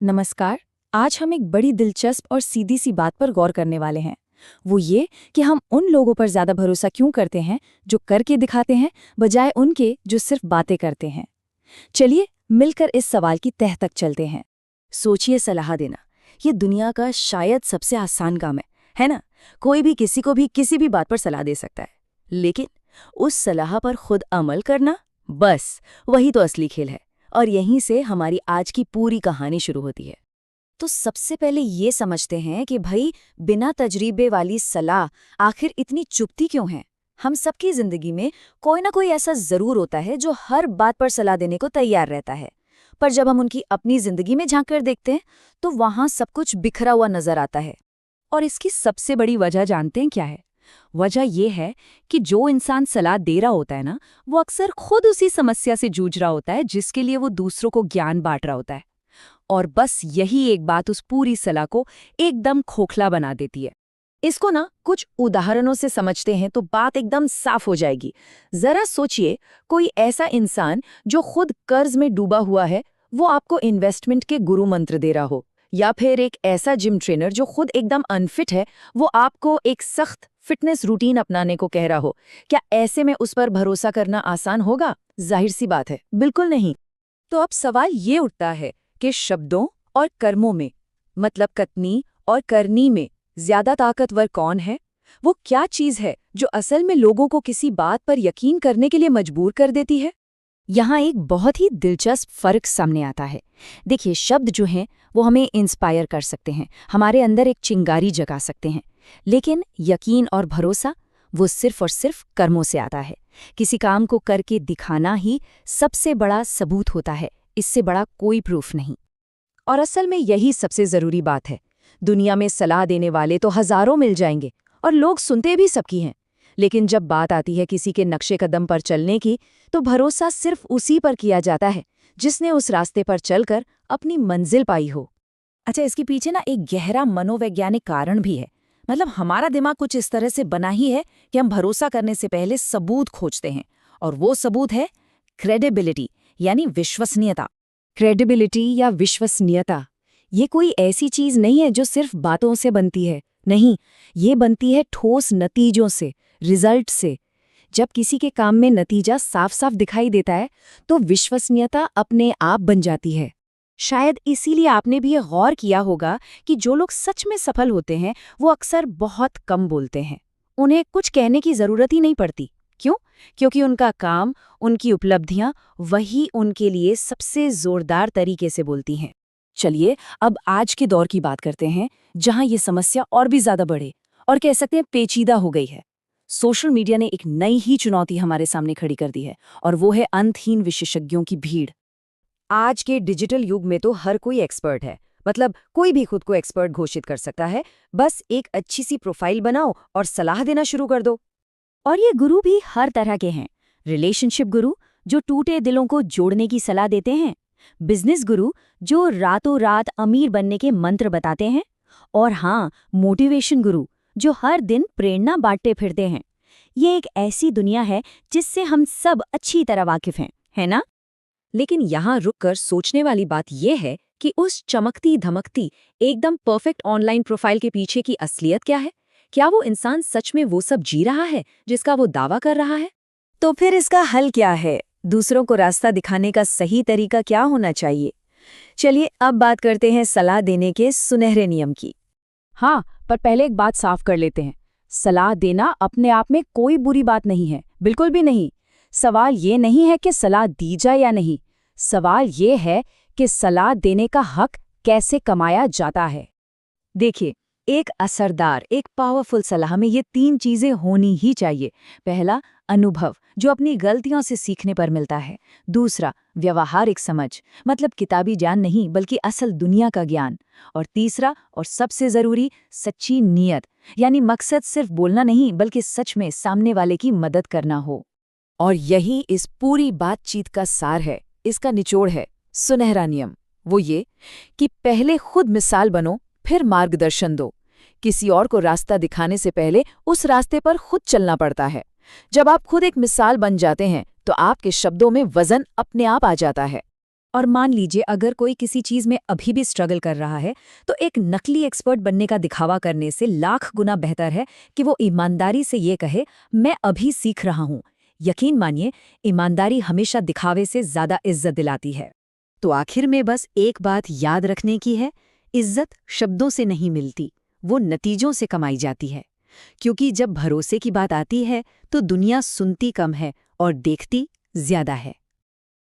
नमस्कार। आज हम एक बड़ी दिलचस्प और सीधी सी बात पर गौर करने वाले हैं। वो ये कि हम उन लोगों पर ज्यादा भरोसा क्यों करते हैं जो करके दिखाते हैं, बजाय उनके जो सिर्फ बातें करते हैं। चलिए मिलकर इस सवाल की तह तक चलते हैं। सोचिए, सलाह देना ये दुनिया का शायद सबसे आसान काम है ना? कोई भी किसी को भी किसी भी बात पर सलाह दे सकता है, लेकिन उस सलाह पर खुद अमल करना, बस वही तो असली खेल है। और यहीं से हमारी आज की पूरी कहानी शुरू होती है। तो सबसे पहले ये समझते हैं कि भाई, बिना तजरीबे वाली सलाह आखिर इतनी चुभती क्यों है। हम सबकी जिंदगी में कोई ना कोई ऐसा जरूर होता है जो हर बात पर सलाह देने को तैयार रहता है, पर जब हम उनकी अपनी जिंदगी में झांक कर देखते हैं तो वहां सब कुछ बिखरा हुआ नजर आता है। और इसकी सबसे बड़ी वजह जानते हैं क्या है? वजह यह है कि जो इंसान सलाह दे रहा होता है ना, वो अक्सर खुद उसी समस्या से जूझ रहा होता है जिसके लिए वो दूसरों को ज्ञान बांट रहा होता है। और बस यही एक बात उस पूरी सलाह को एकदम खोखला बना देती है। इसको ना कुछ उदाहरणों से समझते हैं तो बात एकदम साफ हो जाएगी। जरा सोचिए, कोई ऐसा इंसान जो खुद कर्ज में डूबा हुआ है, वो आपको इन्वेस्टमेंट के गुरु मंत्र दे रहा हो, या फिर एक ऐसा जिम ट्रेनर जो खुद एकदम अनफिट है, वो आपको एक सख्त फिटनेस रूटीन अपनाने को कह रहा हो। क्या ऐसे में उस पर भरोसा करना आसान होगा? जाहिर सी बात है, बिल्कुल नहीं। तो अब सवाल ये उठता है कि शब्दों और कर्मों में, मतलब कथनी और करनी में ज्यादा ताकतवर कौन है? वो क्या चीज है जो असल में लोगों को किसी बात पर यकीन करने के लिए मजबूर कर देती है? यहाँ एक बहुत ही दिलचस्प फर्क सामने आता है। देखिए, शब्द जो हैं वो हमें इंस्पायर कर सकते हैं, हमारे अंदर एक चिंगारी जगा सकते हैं, लेकिन यकीन और भरोसा वो सिर्फ और सिर्फ कर्मों से आता है। किसी काम को करके दिखाना ही सबसे बड़ा सबूत होता है, इससे बड़ा कोई प्रूफ नहीं। और असल में यही सबसे जरूरी बात है। दुनिया में सलाह देने वाले तो हजारों मिल जाएंगे और लोग सुनते भी सबकी हैं, लेकिन जब बात आती है किसी के नक्शे कदम पर चलने की, तो भरोसा सिर्फ उसी पर किया जाता है जिसने उस रास्ते पर चलकर अपनी मंजिल पाई हो। अच्छा, इसके पीछे ना एक गहरा मनोवैज्ञानिक कारण भी है। मतलब हमारा दिमाग कुछ इस तरह से बना ही है कि हम भरोसा करने से पहले सबूत खोजते हैं, और वो सबूत है क्रेडिबिलिटी, यानी विश्वसनीयता। क्रेडिबिलिटी या विश्वसनीयता ये कोई ऐसी चीज नहीं है जो सिर्फ बातों से बनती है। नहीं, ये बनती है ठोस नतीजों से, रिजल्ट से। जब किसी के काम में नतीजा साफ साफ दिखाई देता है तो विश्वसनीयता अपने आप बन जाती है। शायद इसीलिए आपने भी ये गौर किया होगा कि जो लोग सच में सफल होते हैं वो अक्सर बहुत कम बोलते हैं। उन्हें कुछ कहने की जरूरत ही नहीं पड़ती। क्यों? क्योंकि उनका काम, उनकी उपलब्धियां वही उनके लिए सबसे जोरदार तरीके से बोलती हैं। चलिए अब आज के दौर की बात करते हैं, जहां ये समस्या और भी ज्यादा बढ़े और कह सकते हैं पेचीदा हो गई है। सोशल मीडिया ने एक नई ही चुनौती हमारे सामने खड़ी कर दी है, और वो है अंतहीन विशेषज्ञों की भीड़। आज के डिजिटल युग में तो हर कोई एक्सपर्ट है। मतलब कोई भी खुद को एक्सपर्ट घोषित कर सकता है। बस एक अच्छी सी प्रोफाइल बनाओ और सलाह देना शुरू कर दो। और ये गुरु भी हर तरह के हैं। रिलेशनशिप गुरु जो टूटे दिलों को जोड़ने की सलाह देते हैं, बिजनेस गुरु जो रातों रात अमीर बनने के मंत्र बताते हैं, और हाँ, मोटिवेशन गुरु जो हर दिन प्रेरणा बांटते फिरते हैं। ये एक ऐसी दुनिया है जिससे हम सब अच्छी तरह वाकिफ हैं, है ना? लेकिन यहाँ रुककर सोचने वाली बात यह है कि उस चमकती धमकती एकदम परफेक्ट ऑनलाइन प्रोफाइल के पीछे की असलियत क्या है? क्या वो इंसान सच में वो सब जी रहा है जिसका वो दावा कर रहा है? तो फिर इसका हल क्या है? दूसरों को रास्ता दिखाने का सही तरीका क्या होना चाहिए? चलिए अब बात करते हैं सलाह देने के सुनहरे नियम की। हाँ, पर पहले एक बात साफ कर लेते हैं। सलाह देना अपने आप में कोई बुरी बात नहीं है, बिल्कुल भी नहीं। सवाल ये नहीं है कि सलाह दी जाए या नहीं। सवाल ये है कि सलाह देने का हक कैसे कमाया जाता है। देखिए, एक असरदार, एक पावरफुल सलाह में ये 3 चीजें होनी ही चाहिए। पहला, अनुभव जो अपनी गलतियों से सीखने पर मिलता है। दूसरा, व्यवहारिक समझ, मतलब किताबी ज्ञान नहीं बल्कि असल दुनिया का ज्ञान। और तीसरा और सबसे जरूरी, सच्ची नीयत, यानी मकसद सिर्फ बोलना नहीं बल्कि सच में सामने वाले की मदद करना हो। और यही इस पूरी बातचीत का सार है, इसका निचोड़ है। सुनहरा नियम वो ये कि पहले खुद मिसाल बनो, फिर मार्गदर्शन दो। किसी और को रास्ता दिखाने से पहले उस रास्ते पर खुद चलना पड़ता है। जब आप खुद एक मिसाल बन जाते हैं तो आपके शब्दों में वजन अपने आप आ जाता है। और मान लीजिए अगर कोई किसी चीज में अभी भी स्ट्रगल कर रहा है, तो एक नकली एक्सपर्ट बनने का दिखावा करने से लाख गुना बेहतर है कि वो ईमानदारी से ये कहे, मैं अभी सीख रहा हूँ। यकीन मानिए, ईमानदारी हमेशा दिखावे से ज्यादा इज्जत दिलाती है। तो आखिर में बस एक बात याद रखने की है, इज्जत शब्दों से नहीं मिलती, वो नतीजों से कमाई जाती है। क्योंकि जब भरोसे की बात आती है तो दुनिया सुनती कम है और देखती ज्यादा है।